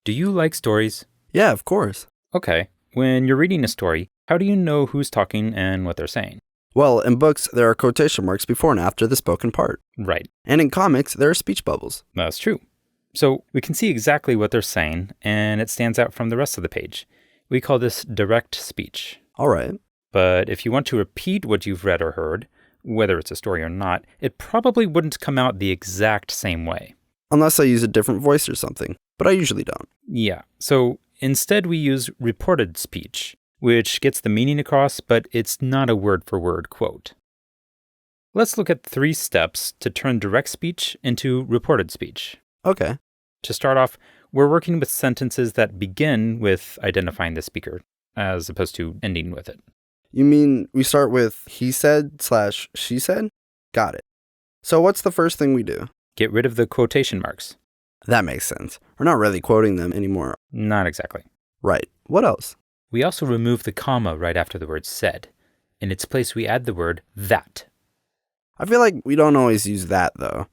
Do you like stories? Yeah, of course. Okay. When you're reading a story, how do you know who's talking and what they're saying? Well, in books, there are quotation marks before and after the spoken part. Right. And in comics, there are speech bubbles. That's true. So we can see exactly what they're saying, and it stands out from the rest of the page. We call this direct speech. All right. But if you want to repeat what you've read or heard, whether it's a story or not, it probably wouldn't come out the exact same way. Unless I use a different voice or something, but I usually don't. Yeah. So instead, we use reported speech, which gets the meaning across, but it's not a word-for-word quote. Let's look at 3 steps to turn direct speech into reported speech. Okay. To start off, we're working with sentences that begin with identifying the speaker, as opposed to ending with it. You mean we start with he said/she said? Got it. So what's the first thing we do? Get rid of the quotation marks. That makes sense. We're not really quoting them anymore. Not exactly. Right. What else? We also remove the comma right after the word said. In its place, we add the word that. I feel like we don't always use that, though.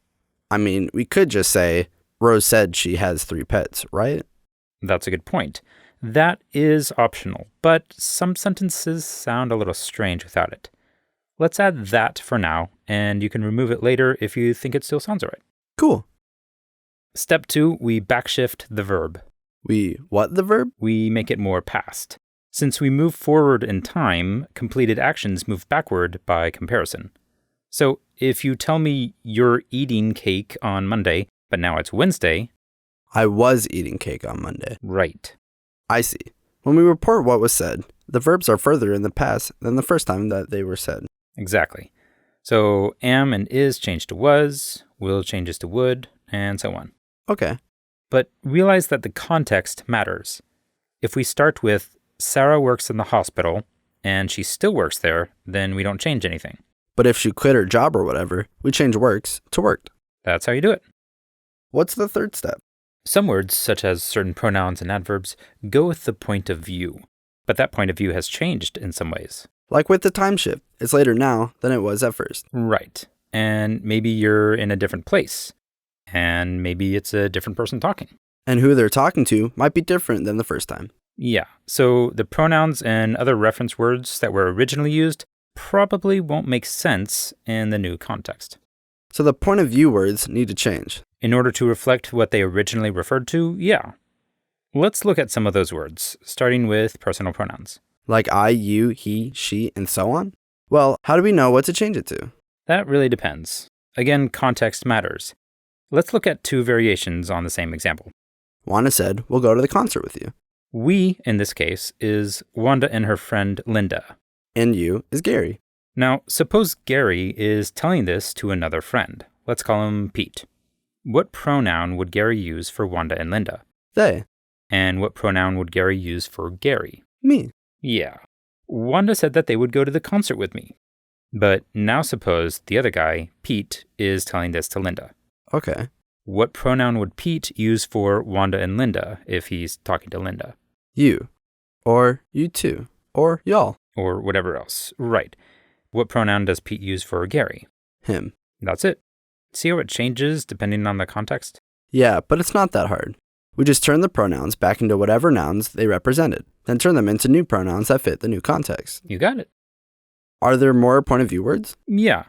I mean, we could just say, Rose said she has 3 pets, right? That's a good point. That is optional, but some sentences sound a little strange without it. Let's add that for now, and you can remove it later if you think it still sounds all right. Cool. Step 2, we backshift the verb. What the verb? We make it more past. Since we move forward in time, completed actions move backward by comparison. So if you tell me you're eating cake on Monday, but now it's Wednesday. I was eating cake on Monday. Right. I see. When we report what was said, the verbs are further in the past than the first time that they were said. Exactly. So am and is change to was, will changes to would, and so on. Okay. But realize that the context matters. If we start with Sarah works in the hospital and she still works there, then we don't change anything. But if she quit her job or whatever, we change works to worked. That's how you do it. What's the third step? Some words, such as certain pronouns and adverbs, go with the point of view. But that point of view has changed in some ways. Like with the time shift, it's later now than it was at first. Right. And maybe you're in a different place. And maybe it's a different person talking. And who they're talking to might be different than the first time. Yeah. So the pronouns and other reference words that were originally used probably won't make sense in the new context. So the point of view words need to change. In order to reflect what they originally referred to, yeah. Let's look at some of those words, starting with personal pronouns. Like I, you, he, she, and so on? Well, how do we know what to change it to? That really depends. Again, context matters. Let's look at 2 variations on the same example. Wanda said, we'll go to the concert with you. We, in this case, is Wanda and her friend Linda. And you is Gary. Now, suppose Gary is telling this to another friend. Let's call him Pete. What pronoun would Gary use for Wanda and Linda? They. And what pronoun would Gary use for Gary? Me. Yeah. Wanda said that they would go to the concert with me. But now suppose the other guy, Pete, is telling this to Linda. Okay. What pronoun would Pete use for Wanda and Linda if he's talking to Linda? You. Or you too. Or y'all. Or whatever else. Right. What pronoun does Pete use for Gary? Him. That's it. See how it changes depending on the context? Yeah, but it's not that hard. We just turn the pronouns back into whatever nouns they represented, then turn them into new pronouns that fit the new context. You got it. Are there more point of view words? Yeah.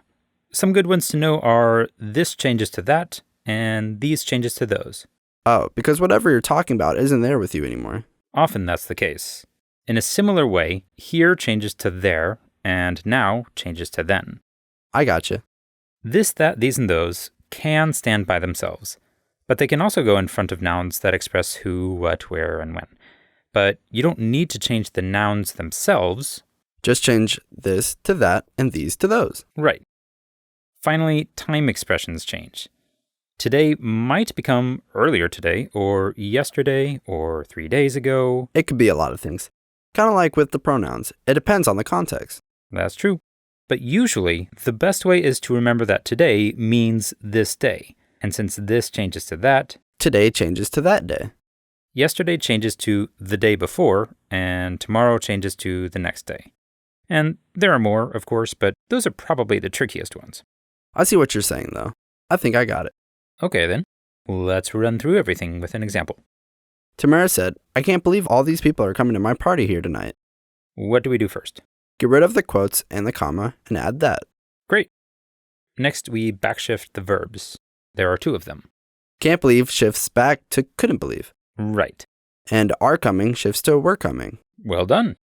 Some good ones to know are this changes to that, and these changes to those. Oh, because whatever you're talking about isn't there with you anymore. Often that's the case. In a similar way, here changes to there, and now changes to then. I gotcha. This, that, these, and those can stand by themselves, but they can also go in front of nouns that express who, what, where, and when. But you don't need to change the nouns themselves. Just change this to that and these to those. Right. Finally, time expressions change. Today might become earlier today, or yesterday, or 3 days ago. It could be a lot of things. Kind of like with the pronouns. It depends on the context. That's true. But usually, the best way is to remember that today means this day. And since this changes to that, today changes to that day. Yesterday changes to the day before, and tomorrow changes to the next day. And there are more, of course, but those are probably the trickiest ones. I see what you're saying, though. I think I got it. Okay, then. Let's run through everything with an example. Tamara said, I can't believe all these people are coming to my party here tonight. What do we do first? Get rid of the quotes and the comma and add that. Great. Next, we backshift the verbs. There are 2 of them. Can't believe shifts back to couldn't believe. Right. And are coming shifts to were coming. Well done.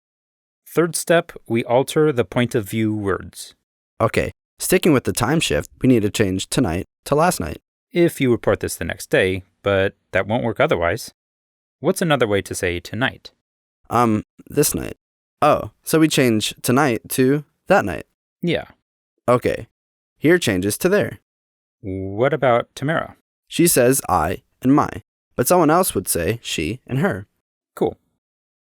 Third step, we alter the point of view words. Okay, sticking with the time shift, we need to change tonight to last night. If you report this the next day, but that won't work otherwise. What's another way to say tonight? This night. Oh, so we change tonight to that night. Yeah. Okay, here changes to there. What about Tamara? She says I and my, but someone else would say she and her. Cool.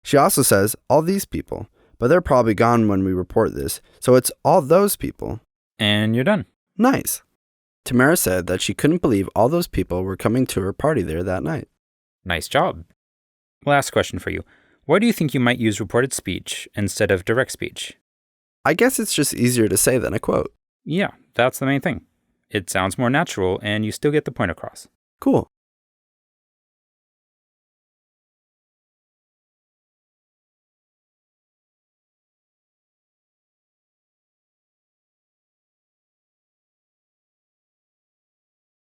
She also says all these people, but they're probably gone when we report this, so it's all those people. And you're done. Nice. Tamara said that she couldn't believe all those people were coming to her party there that night. Nice job. Last question for you. Why do you think you might use reported speech instead of direct speech? I guess it's just easier to say than a quote. Yeah, that's the main thing. It sounds more natural and you still get the point across. Cool.